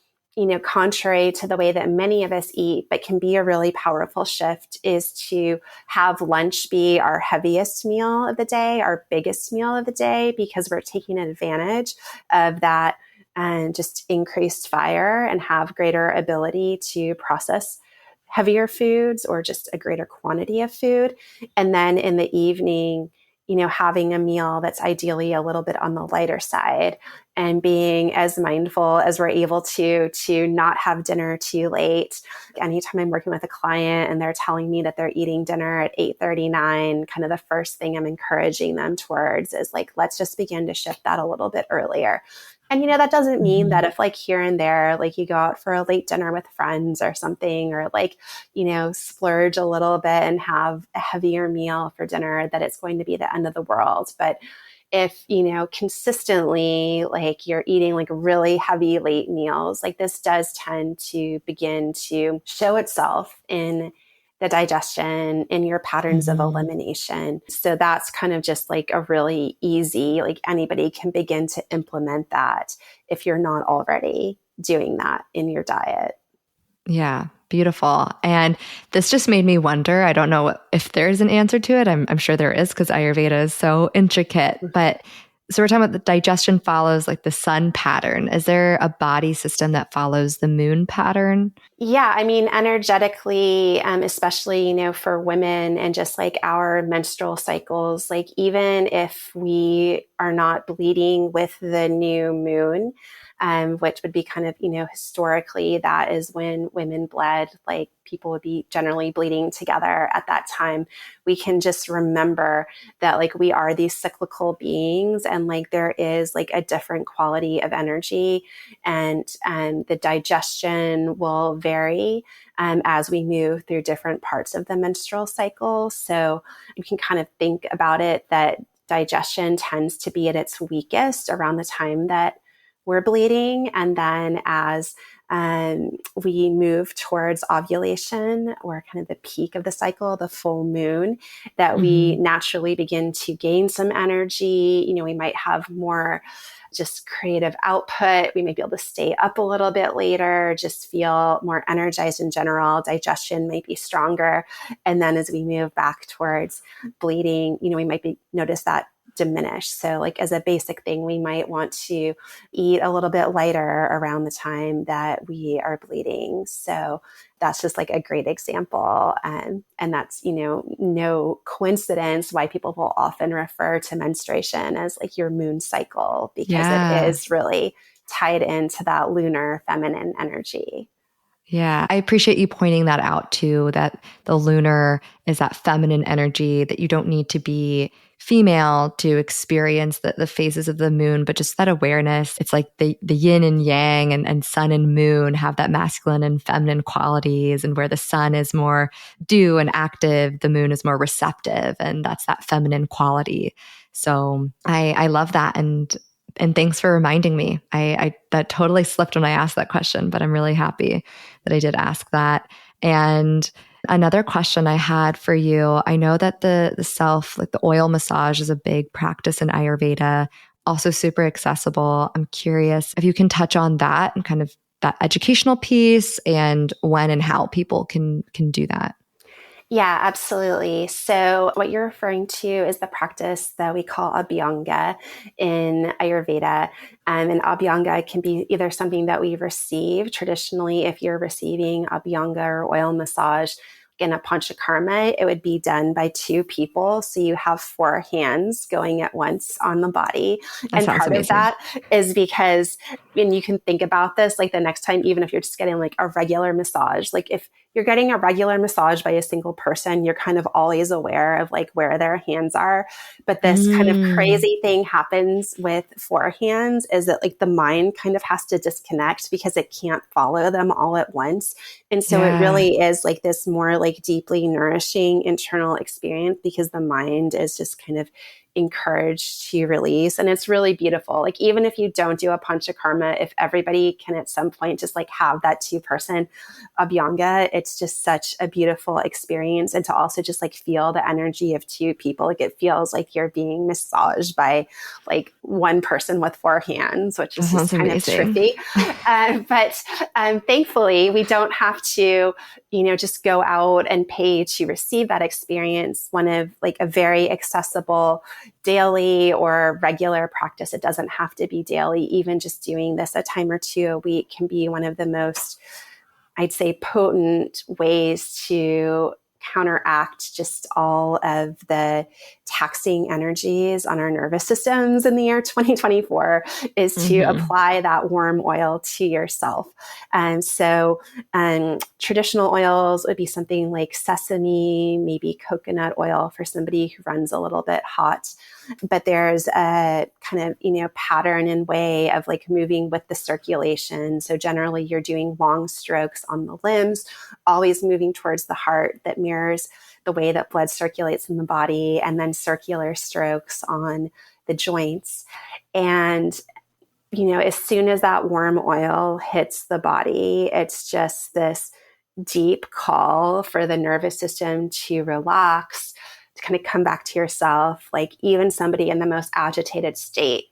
contrary to the way that many of us eat, but can be a really powerful shift, is to have lunch be our heaviest meal of the day, our biggest meal of the day, because we're taking advantage of that and just increased fire and have greater ability to process heavier foods or just a greater quantity of food. And then in the evening, having a meal that's ideally a little bit on the lighter side, and being as mindful as we're able to not have dinner too late. Anytime I'm working with a client and they're telling me that they're eating dinner at 8:39, kind of the first thing I'm encouraging them towards is like, let's just begin to shift that a little bit earlier. And, that doesn't mean that if like here and there, like you go out for a late dinner with friends or something, or like, splurge a little bit and have a heavier meal for dinner, that it's going to be the end of the world. But if, consistently, like you're eating like really heavy late meals, like this does tend to begin to show itself in the digestion, in your patterns of Mhm. elimination. So that's kind of just like a really easy, like anybody can begin to implement that if you're not already doing that in your diet. Yeah, beautiful. And this just made me wonder. I don't know if there's an answer to it. I'm sure there is because Ayurveda is so intricate. But so we're talking about the digestion follows like the sun pattern. Is there a body system that follows the moon pattern? Yeah, I mean, energetically, especially, for women and just like our menstrual cycles, like even if we are not bleeding with the new moon, which would be kind of, historically, that is when women bled, like people would be generally bleeding together at that time. We can just remember that like we are these cyclical beings and like there is like a different quality of energy and the digestion will vary as we move through different parts of the menstrual cycle. So you can kind of think about it that digestion tends to be at its weakest around the time that we're bleeding. And then as we move towards ovulation or kind of the peak of the cycle, the full moon, that we Mhm. naturally begin to gain some energy. We might have more just creative output. We may be able to stay up a little bit later, just feel more energized in general. Digestion might be stronger. And then as we move back towards bleeding, we might notice that diminish. So like as a basic thing, we might want to eat a little bit lighter around the time that we are bleeding. So that's just like a great example. And that's, no coincidence why people will often refer to menstruation as like your moon cycle, because it Yeah. is really tied into that lunar feminine energy. Yeah, I appreciate you pointing that out too, that the lunar is that feminine energy, that you don't need to be female to experience the phases of the moon, but just that awareness. It's like the yin and yang and sun and moon have that masculine and feminine qualities, and where the sun is more dew and active, the moon is more receptive, and that's that feminine quality. So I love that. And thanks for reminding me. I that totally slipped when I asked that question, but I'm really happy that I did ask that. And another question I had for you, I know that the self, like the oil massage is a big practice in Ayurveda, also super accessible. I'm curious if you can touch on that and kind of that educational piece and when and how people can do that. Yeah, absolutely. So, what you're referring to is the practice that we call abhyanga in Ayurveda. And abhyanga can be either something that we receive traditionally, if you're receiving abhyanga or oil massage in a panchakarma, it would be done by two people. So, you have four hands going at once on the body. That And sounds part of amazing. that is because when you can think about this, like the next time, even if you're just getting like a regular massage, like if you're getting a regular massage by a single person, you're kind of always aware of like where their hands are. But this kind of Mm, crazy thing happens with four hands is that like the mind kind of has to disconnect because it can't follow them all at once. And so it yeah. really is like this more like deeply nourishing internal experience because the mind is just kind of encouraged to release. And it's really beautiful. Like even if you don't do a panchakarma, if everybody can at some point just like have that two-person abhyanga, it's just such a beautiful experience. And to also just like feel the energy of two people, like it feels like you're being massaged by like one person with four hands, which That is just sounds kind of amazing. trippy. But thankfully, we don't have to, just go out and pay to receive that experience. One of like a very accessible daily or regular practice. It doesn't have to be daily. Even just doing this a time or two a week can be one of the most, I'd say, potent ways to counteract just all of the taxing energies on our nervous systems in the year 2024 is to Hmm. apply that warm oil to yourself. And so traditional oils would be something like sesame, maybe coconut oil for somebody who runs a little bit hot. But there's a kind of, pattern and way of like moving with the circulation. So generally you're doing long strokes on the limbs, always moving towards the heart that mirrors the way that blood circulates in the body, and then circular strokes on the joints. And as soon as that warm oil hits the body, it's just this deep call for the nervous system to relax, to kind of come back to yourself. Like even somebody in the most agitated state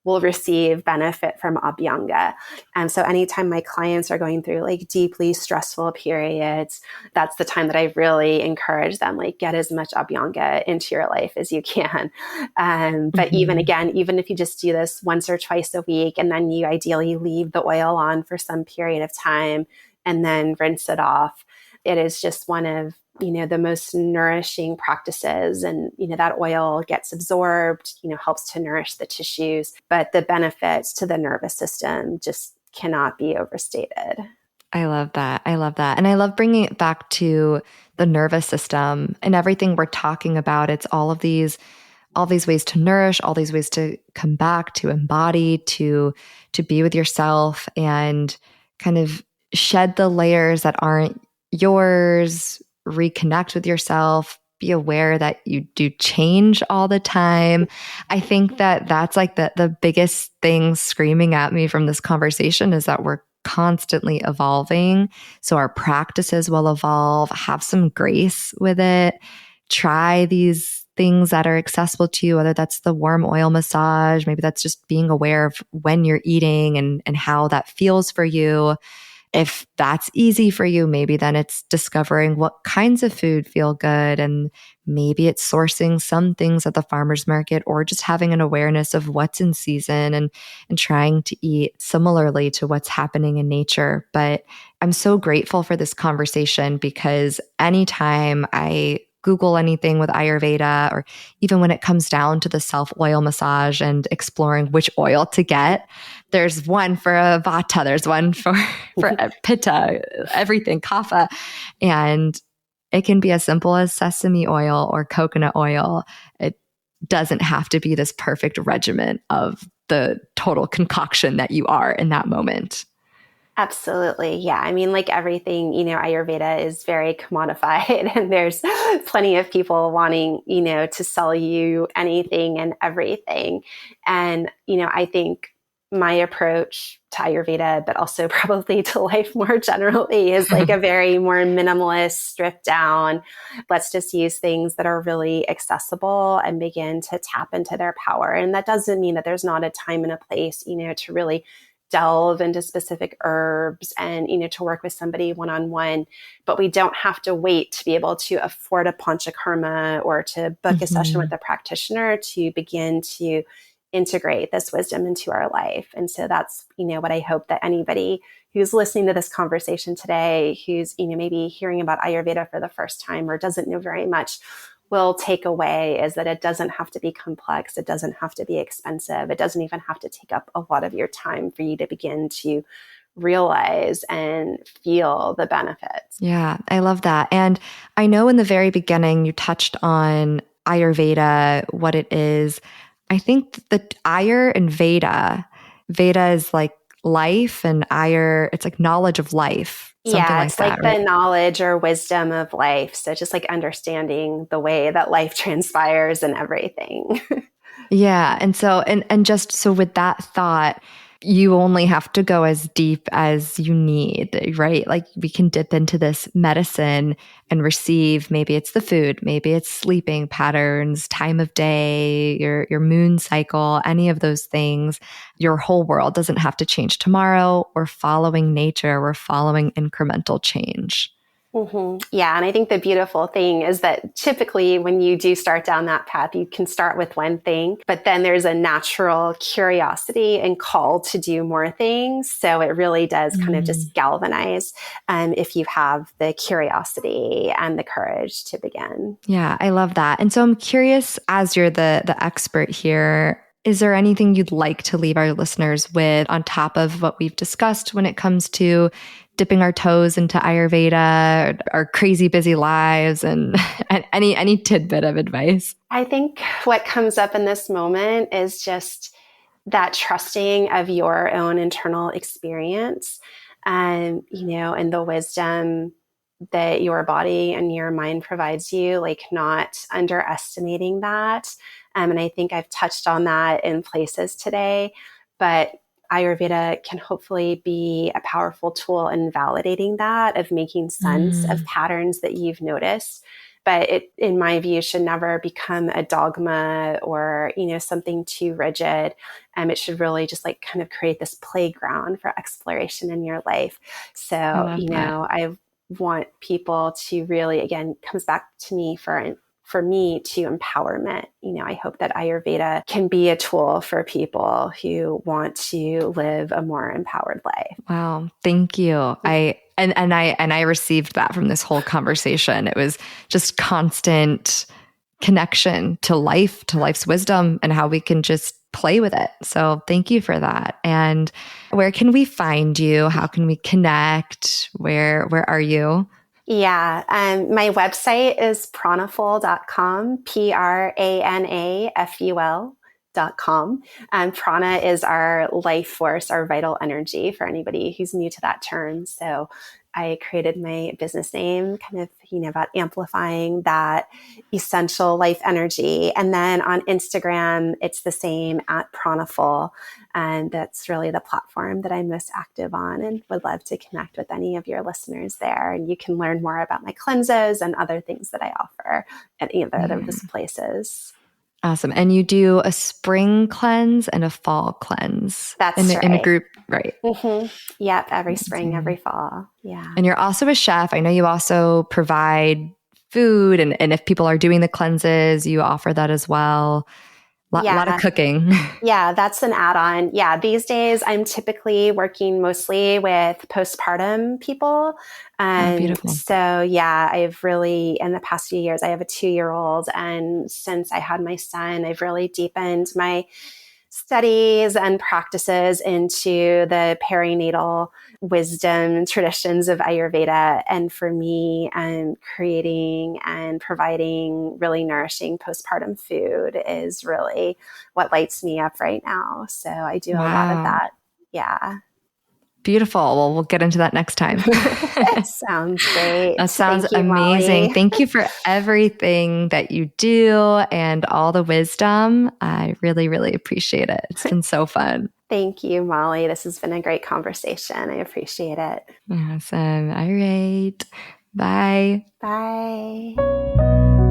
will receive benefit from Abhyanga. And so anytime my clients are going through like deeply stressful periods, that's the time that I really encourage them, like get as much Abhyanga into your life as you can. But even again, even if you just do this once or twice a week, and then you ideally leave the oil on for some period of time and then rinse it off, it is just one of the most nourishing practices. And, that oil gets absorbed, helps to nourish the tissues, but the benefits to the nervous system just cannot be overstated. I love that. I love that. And I love bringing it back to the nervous system and everything we're talking about. It's all these ways to nourish, all these ways to come back, to embody, to be with yourself and kind of shed the layers that aren't yours, reconnect with yourself, be aware that you do change all the time. I think that that's like the biggest thing screaming at me from this conversation is that we're constantly evolving. So our practices will evolve, have some grace with it, try these things that are accessible to you, whether that's the warm oil massage, maybe that's just being aware of when you're eating and how that feels for you. If that's easy for you, maybe then it's discovering what kinds of food feel good. And maybe it's sourcing some things at the farmer's market or just having an awareness of what's in season and trying to eat similarly to what's happening in nature. But I'm so grateful for this conversation because anytime I Google anything with Ayurveda, or even when it comes down to the self-oil massage and exploring which oil to get, there's one for a vata, there's one for pitta, everything, kapha. And it can be as simple as sesame oil or coconut oil. It doesn't have to be this perfect regimen of the total concoction that you are in that moment. Absolutely. Yeah. I mean, like everything, Ayurveda is very commodified and there's plenty of people wanting, to sell you anything and everything. And, I think my approach to Ayurveda, but also probably to life more generally, is like a very more minimalist, stripped down. Let's just use things that are really accessible and begin to tap into their power. And that doesn't mean that there's not a time and a place, to really delve into specific herbs and, to work with somebody one-on-one, but we don't have to wait to be able to afford a panchakarma or to book a session with a practitioner to begin to integrate this wisdom into our life. And so that's, what I hope that anybody who's listening to this conversation today, who's, maybe hearing about Ayurveda for the first time or doesn't know very much, will take away is that it doesn't have to be complex. It doesn't have to be expensive. It doesn't even have to take up a lot of your time for you to begin to realize and feel the benefits. Yeah, I love that. And I know in the very beginning, you touched on Ayurveda, what it is. I think that Ayur and Veda is like life, and Ayur, it's like knowledge of life. Yeah, it's like like that, the knowledge or wisdom of life. So just like understanding the way that life transpires and everything. Yeah. And so, and just so with that thought, you only have to go as deep as you need, right? Like we can dip into this medicine and receive, maybe it's the food, maybe it's sleeping patterns, time of day, your moon cycle, any of those things. Your whole world doesn't have to change tomorrow. We're following nature. We're following incremental change. Mm-hmm. Yeah. And I think the beautiful thing is that typically when you do start down that path, you can start with one thing, but then there's a natural curiosity and call to do more things. So it really does kind of just galvanize if you have the curiosity and the courage to begin. Yeah, I love that. And so I'm curious, as you're the expert here, is there anything you'd like to leave our listeners with on top of what we've discussed when it comes to dipping our toes into Ayurveda, our crazy busy lives, and any tidbit of advice? I think what comes up in this moment is just that trusting of your own internal experience, and the wisdom that your body and your mind provides you, like not underestimating that. And I think I've touched on that in places today, but Ayurveda can hopefully be a powerful tool in validating that, of making sense of patterns that you've noticed. But it, in my view, should never become a dogma or, something too rigid. It should really just like kind of create this playground for exploration in your life. So, I love that. I want people to really, again, comes back to me for me to empowerment. I hope that Ayurveda can be a tool for people who want to live a more empowered life. Wow. Thank you. I received that from this whole conversation. It was just constant connection to life, to life's wisdom, and how we can just play with it. So thank you for that. And where can we find you? How can we connect? Where are you? Yeah. My website is pranaful.com, pranaful.com. Prana is our life force, our vital energy, for anybody who's new to that term. So I created my business name kind of, about amplifying that essential life energy. And then on Instagram, it's the same, at Pranaful. And that's really the platform that I'm most active on, and would love to connect with any of your listeners there. And you can learn more about my cleanses and other things that I offer at either of those places. Awesome. And you do a spring cleanse and a fall cleanse. That's in right. In a group, right? Mm-hmm. Yep. Every spring, every fall. Yeah. And you're also a chef. I know you also provide food, and if people are doing the cleanses, you offer that as well. A lot of cooking. Yeah, that's an add-on. Yeah, these days I'm typically working mostly with postpartum people. Beautiful. So yeah, I've really, in the past few years, I have a 2-year-old. And since I had my son, I've really deepened my studies and practices into the perinatal wisdom traditions of Ayurveda. And for me, creating and providing really nourishing postpartum food is really what lights me up right now. So I do a lot of that. Yeah. Beautiful. Well, we'll get into that next time. Sounds great. That sounds Thank you, amazing. Molly. Thank you for everything that you do and all the wisdom. I really, really appreciate it. It's been so fun. Thank you, Molly. This has been a great conversation. I appreciate it. Awesome. All right. Bye. Bye.